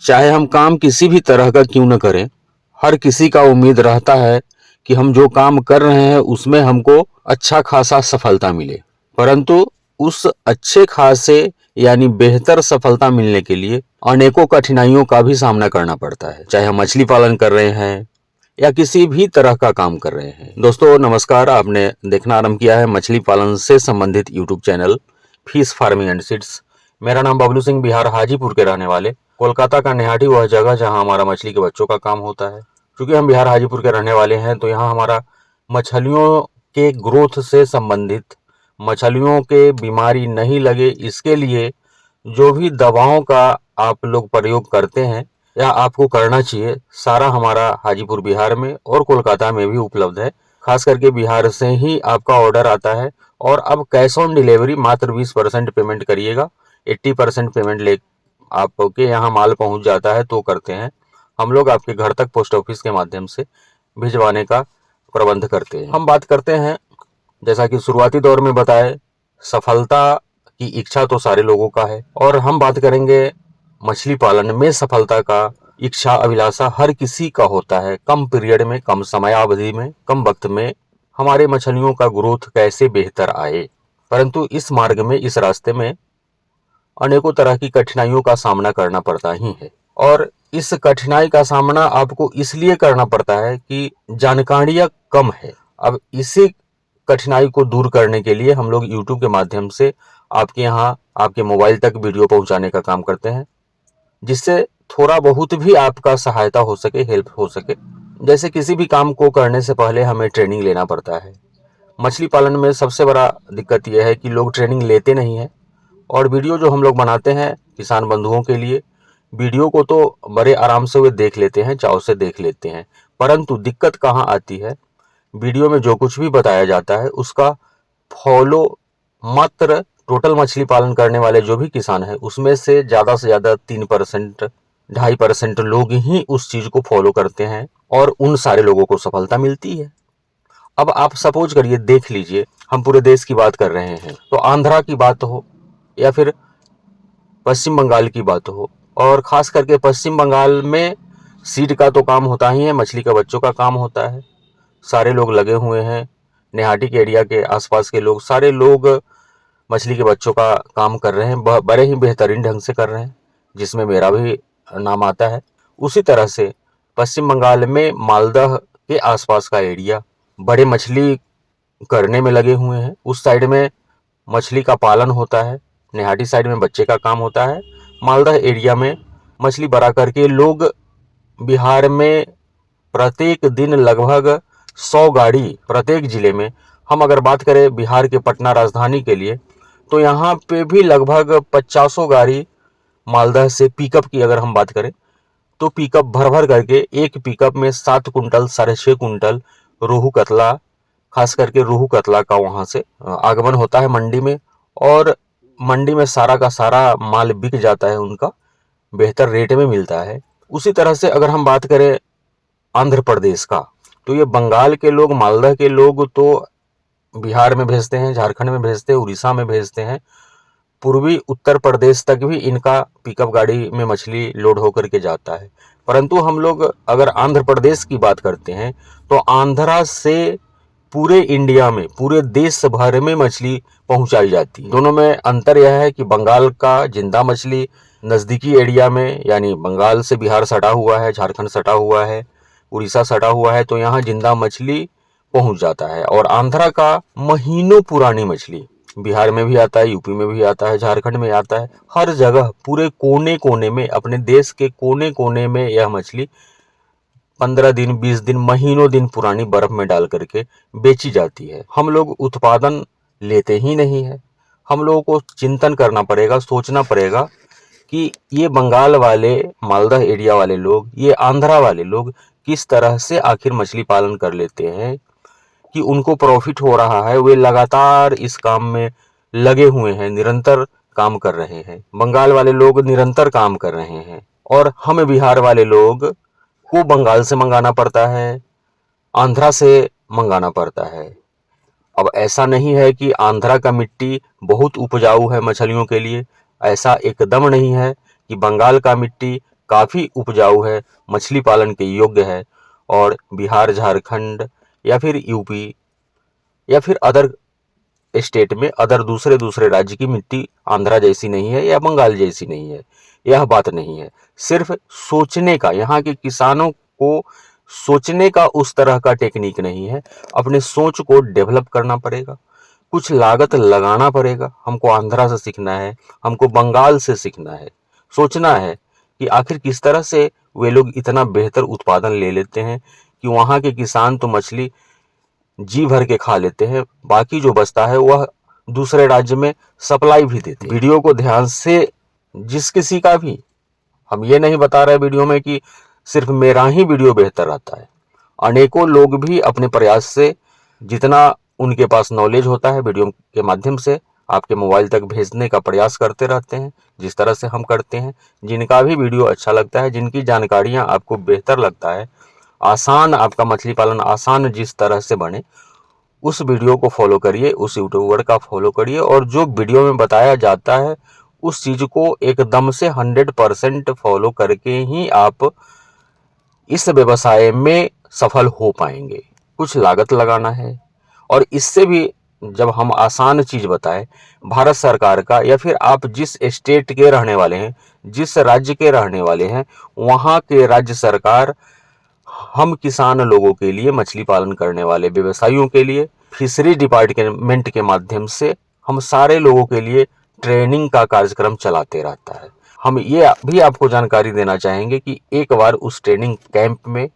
चाहे हम काम किसी भी तरह का क्यों न करें, हर किसी का उम्मीद रहता है कि हम जो काम कर रहे हैं उसमें हमको अच्छा खासा सफलता मिले। परंतु उस अच्छे खासे यानी बेहतर सफलता मिलने के लिए अनेकों कठिनाइयों का भी सामना करना पड़ता है। चाहे हम मछली पालन कर रहे हैं या किसी भी तरह का काम कर रहे हैं। दोस्तों नमस्कार, आपने देखना आरंभ किया है मछली पालन से संबंधित YouTube channel fish farming and seeds. मेरा नाम बबलू सिंह, बिहार हाजीपुर के रहने वाले। कोलकाता का नेहाटी वह जगह जहां हमारा मछली के बच्चों का काम होता है। क्योंकि हम बिहार हाजीपुर के रहने वाले हैं तो यहाँ हमारा मछलियों के ग्रोथ से संबंधित, मछलियों के बीमारी नहीं लगे इसके लिए जो भी दवाओं का आप लोग प्रयोग करते हैं या आपको करना चाहिए, सारा हमारा हाजीपुर बिहार में और कोलकाता में भी उपलब्ध है। खास करके बिहार से ही आपका ऑर्डर आता है और अब कैश ऑन डिलीवरी मात्र 20% पेमेंट करिएगा, 80% पेमेंट ले आपके यहाँ माल पहुंच जाता है तो करते हैं हम लोग। आपके घर तक पोस्ट ऑफिस के माध्यम से भिजवाने का प्रबंध करते हैं। हम बात करते हैं, जैसा कि शुरुआती दौर में बताए, सफलता की इच्छा तो सारे लोगों का है और हम बात करेंगे मछली पालन में सफलता का इच्छा अभिलाषा हर किसी का होता है। कम पीरियड में, कम समयावधि में, कम वक्त में हमारे मछलियों का ग्रोथ कैसे बेहतर आए। परंतु इस मार्ग में, इस रास्ते में अनेकों तरह की कठिनाइयों का सामना करना पड़ता ही है और इस कठिनाई का सामना आपको इसलिए करना पड़ता है कि जानकारियां कम है। अब इसी कठिनाई को दूर करने के लिए हम लोग YouTube के माध्यम से आपके यहाँ, आपके मोबाइल तक वीडियो पहुंचाने का काम करते हैं, जिससे थोड़ा बहुत भी आपका सहायता हो सके, हेल्प हो सके। जैसे किसी भी काम को करने से पहले हमें ट्रेनिंग लेना पड़ता है। मछली पालन में सबसे बड़ा दिक्कत यह है कि लोग ट्रेनिंग लेते नहीं है और वीडियो जो हम लोग बनाते हैं किसान बंधुओं के लिए, वीडियो को तो बड़े आराम से वे देख लेते हैं, चाव से देख लेते हैं। परंतु दिक्कत कहाँ आती है, वीडियो में जो कुछ भी बताया जाता है उसका फॉलो मात्र टोटल मछली पालन करने वाले जो भी किसान है उसमें से ज़्यादा 3%, 2.5% लोग ही उस चीज़ को फॉलो करते हैं और उन सारे लोगों को सफलता मिलती है। अब आप सपोज करिए, देख लीजिए, हम पूरे देश की बात कर रहे हैं तो आंध्रा की बात हो या फिर पश्चिम बंगाल की बात हो, और ख़ास करके पश्चिम बंगाल में सीड का तो काम होता ही है, मछली का बच्चों का काम होता है। सारे लोग लगे हुए हैं, नेहाटी के एरिया के आसपास के लोग, सारे लोग मछली के बच्चों का काम कर रहे हैं, बड़े ही बेहतरीन ढंग से कर रहे हैं, जिसमें मेरा भी नाम आता है। उसी तरह से पश्चिम बंगाल में मालदह के आसपास का एरिया बड़े मछली करने में लगे हुए हैं। उस साइड में मछली का पालन होता है, नेहाटी साइड में बच्चे का काम होता है, मालदह एरिया में मछली बड़ा करके लोग बिहार में प्रत्येक दिन लगभग 100 गाड़ी प्रत्येक जिले में, हम अगर बात करें बिहार के पटना राजधानी के लिए तो यहाँ पे भी लगभग 50 गाड़ी मालदह से पिकअप की अगर हम बात करें तो पिकअप भर भर करके, एक पिकअप में 7 कुंटल, 6.5 कुंटल रोहू कतला, खास करके रोहू कतला का वहाँ से आगमन होता है मंडी में और मंडी में सारा का सारा माल बिक जाता है, उनका बेहतर रेट में मिलता है। उसी तरह से अगर हम बात करें आंध्र प्रदेश का, तो ये बंगाल के लोग, मालदह के लोग तो बिहार में भेजते हैं, झारखंड में भेजते हैं, उड़ीसा में भेजते हैं, पूर्वी उत्तर प्रदेश तक भी इनका पिकअप गाड़ी में मछली लोड होकर के जाता है। परंतु हम लोग अगर आंध्र प्रदेश की बात करते हैं तो आंध्रा से पूरे इंडिया में, पूरे देश भर में मछली पहुंचाई जाती है। दोनों में अंतर यह है कि बंगाल का जिंदा मछली नज़दीकी एरिया में, यानी बंगाल से बिहार सटा हुआ है, झारखंड सटा हुआ है, उड़ीसा सटा हुआ है, तो यहाँ जिंदा मछली पहुंच जाता है। और आंध्रा का महीनों पुरानी मछली बिहार में भी आता है, यूपी में भी आता है, झारखंड में आता है, हर जगह पूरे कोने कोने में, अपने देश के कोने कोने में यह मछली 15 दिन, 20 दिन, महीनों दिन पुरानी बर्फ में डाल करके बेची जाती है। हम लोग उत्पादन लेते ही नहीं है। हम लोगों को चिंतन करना पड़ेगा, सोचना पड़ेगा कि ये बंगाल वाले, मालदह एरिया वाले लोग, ये आंध्रा वाले लोग किस तरह से आखिर मछली पालन कर लेते हैं कि उनको प्रॉफिट हो रहा है। वे लगातार इस काम में लगे हुए हैं, निरंतर काम कर रहे हैं। बंगाल वाले लोग निरंतर काम कर रहे हैं और हम बिहार वाले लोग को बंगाल से मंगाना पड़ता है, आंध्रा से मंगाना पड़ता है। अब ऐसा नहीं है कि आंध्रा का मिट्टी बहुत उपजाऊ है मछलियों के लिए, ऐसा एकदम नहीं है कि बंगाल का मिट्टी काफ़ी उपजाऊ है, मछली पालन के योग्य है। और बिहार, झारखंड या फिर यूपी या फिर अदर स्टेट में, अदर दूसरे दूसरे राज्य की मिट्टी आंध्रा जैसी नहीं है या बंगाल जैसी नहीं है, यह बात नहीं है। सिर्फ सोचने का, यहाँ के किसानों को सोचने का उस तरह का टेक्निक नहीं है। अपने सोच को डेवलप करना पड़ेगा, कुछ लागत लगाना पड़ेगा। हमको आंध्रा से सीखना है, हमको बंगाल से सीखना है, सोचना है कि आखिर किस तरह से वे लोग इतना बेहतर उत्पादन ले लेते हैं कि वहाँ के किसान तो मछली जी भर के खा लेते हैं, बाकी जो बचता है वह दूसरे राज्य में सप्लाई भी देते हैं। वीडियो को ध्यान से, जिस किसी का भी, हम ये नहीं बता रहे वीडियो में कि सिर्फ मेरा ही वीडियो बेहतर रहता है। अनेकों लोग भी अपने प्रयास से जितना उनके पास नॉलेज होता है वीडियो के माध्यम से आपके मोबाइल तक भेजने का प्रयास करते रहते हैं, जिस तरह से हम करते हैं। जिनका भी वीडियो अच्छा लगता है, जिनकी जानकारियां आपको बेहतर लगता है, आसान, आपका मछली पालन आसान जिस तरह से बने, उस वीडियो को फॉलो करिए, उस यूट्यूबर का फॉलो करिए और जो वीडियो में बताया जाता है उस चीज को एकदम से 100% फॉलो करके ही आप इस व्यवसाय में सफल हो पाएंगे। कुछ लागत लगाना है, और इससे भी जब हम आसान चीज बताएं, भारत सरकार का, या फिर आप जिस स्टेट के रहने वाले हैं, जिस राज्य के रहने वाले हैं, वहाँ के राज्य सरकार हम किसान लोगों के लिए, मछली पालन करने वाले व्यवसायियों के लिए, फिशरी डिपार्टमेंट के माध्यम से हम सारे लोगों के लिए ट्रेनिंग का कार्यक्रम चलाते रहता है। हम ये भी आपको जानकारी देना चाहेंगे कि एक बार उस ट्रेनिंग कैंप में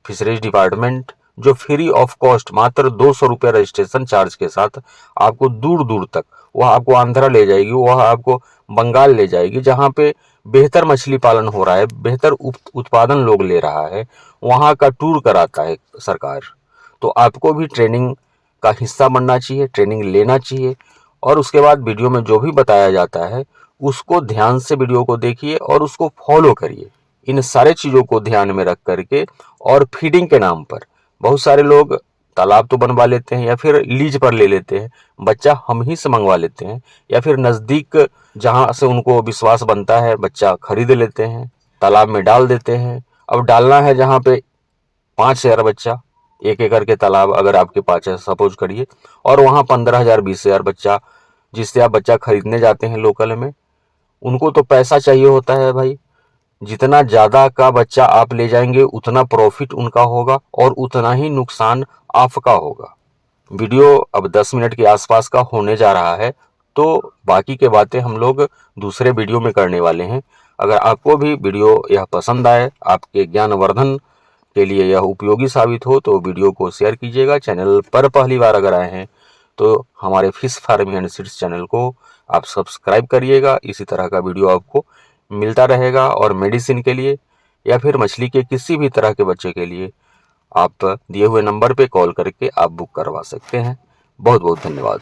फिशरीज डिपार्टमेंट जो फ्री ऑफ कॉस्ट, मात्र 200 रुपये रजिस्ट्रेशन चार्ज के साथ आपको दूर दूर तक, वह आपको आंध्रा ले जाएगी, वह आपको बंगाल ले जाएगी, जहाँ पे बेहतर मछली पालन हो रहा है, बेहतर उत्पादन लोग ले रहा है, वहाँ का टूर कराता है सरकार। तो आपको भी ट्रेनिंग का हिस्सा बनना चाहिए, ट्रेनिंग लेना चाहिए, और उसके बाद वीडियो में जो भी बताया जाता है उसको ध्यान से वीडियो को देखिए और उसको फॉलो करिए। इन सारे चीज़ों को ध्यान में रख करके, और फीडिंग के नाम पर बहुत सारे लोग तालाब तो बनवा लेते हैं या फिर लीज पर ले लेते हैं, बच्चा हम ही से मंगवा लेते हैं, या फिर नज़दीक जहाँ से उनको विश्वास बनता है बच्चा खरीद लेते हैं, तालाब में डाल देते हैं। अब डालना है जहाँ पे 5,000 बच्चा, 1 एकड़ के तालाब अगर आपके पास है सपोज करिए, और वहाँ 15,000 20,000 बच्चा, जिससे आप बच्चा खरीदने जाते हैं लोकल में, उनको तो पैसा चाहिए होता है भाई। जितना ज़्यादा का बच्चा आप ले जाएंगे उतना प्रॉफिट उनका होगा और उतना ही नुकसान आपका होगा। वीडियो अब 10 मिनट के आसपास का होने जा रहा है, तो बाकी के बातें हम लोग दूसरे वीडियो में करने वाले हैं। अगर आपको भी वीडियो यह पसंद आए, आपके ज्ञानवर्धन के लिए यह उपयोगी साबित हो, तो वीडियो को शेयर कीजिएगा। चैनल पर पहली बार अगर आए हैं तो हमारे fish farming and seeds channel को आप सब्सक्राइब करिएगा। इसी तरह का वीडियो आपको मिलता रहेगा, और मेडिसिन के लिए या फिर मछली के किसी भी तरह के बच्चे के लिए आप दिए हुए नंबर पे कॉल करके आप बुक करवा सकते हैं। बहुत बहुत धन्यवाद।